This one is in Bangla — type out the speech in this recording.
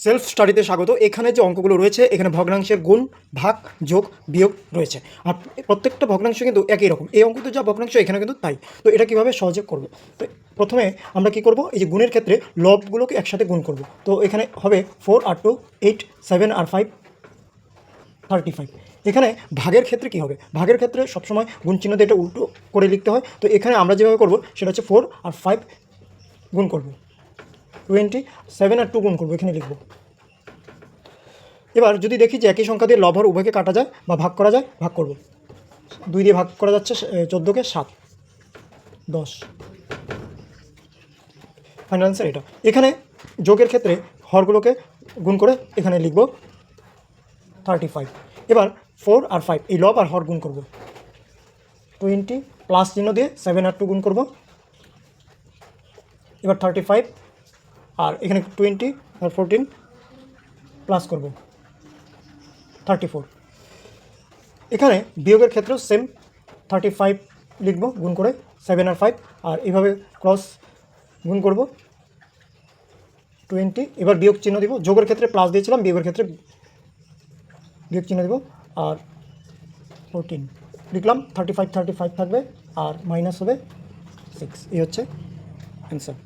সেলফ স্টাডিতে স্বাগত। এখানে যে অঙ্কগুলো রয়েছে এখানে ভগ্নাংশের গুণ, ভাগ, যোগ, বিয়োগ রয়েছে। আর প্রত্যেকটা ভগ্নাংশ কিন্তু একই রকম। এই অঙ্কতে যা ভগ্নাংশ এখানে কিন্তু তাই। তো এটা কীভাবে সহজে করব? তো প্রথমে আমরা কি করব, এই যে গুণের ক্ষেত্রে লবগুলোকে একসাথে গুণ করব। তো এখানে হবে 4 আর 2 8, 7 আর 5 35। এখানে ভাগের ক্ষেত্রে কি হবে? ভাগের ক্ষেত্রে সবসময় গুণ চিহ্ন দিয়ে এটা উল্টো করে লিখতে হয়। তো এখানে আমরা যেভাবে করব সেটা হচ্ছে 4 আর 5 গুণ করব, 20, 7 আর 2 গুণ করবো, এখানে লিখব। এবার যদি দেখি যে একই সংখ্যা দিয়ে লব হর উভয়কে কাটা যায় বা ভাগ করা যায়, ভাগ করব। 2 দিয়ে ভাগ করা যাচ্ছে 14কে 7, 10। ফাইনাল অ্যান্সার এটা। এখানে যোগের ক্ষেত্রে হরগুলোকে গুণ করে এখানে লিখব 35। এবার 4 আর 5 এই লব আর হর গুণ করব, 20 প্লাস চিহ্ন দিয়ে 7 আর 2 গুণ করব। এবার 35 আর এখানে 20 আর 14 প্লাস করব, 34। এখানে বিয়োগের ক্ষেত্রেও সেম 35 লিখব গুণ করে 7 আর 5, আর এইভাবে ক্রস গুণ করব 20। এবার বিয়োগ চিহ্ন দিব। যোগের ক্ষেত্রে প্লাস দিয়েছিলাম, বিয়োগের ক্ষেত্রে বিয়োগ চিহ্ন দিব, আর 14 লিখলাম। 35 থাকবে আর মাইনাস হবে 6। এই হচ্ছে অ্যান্সার।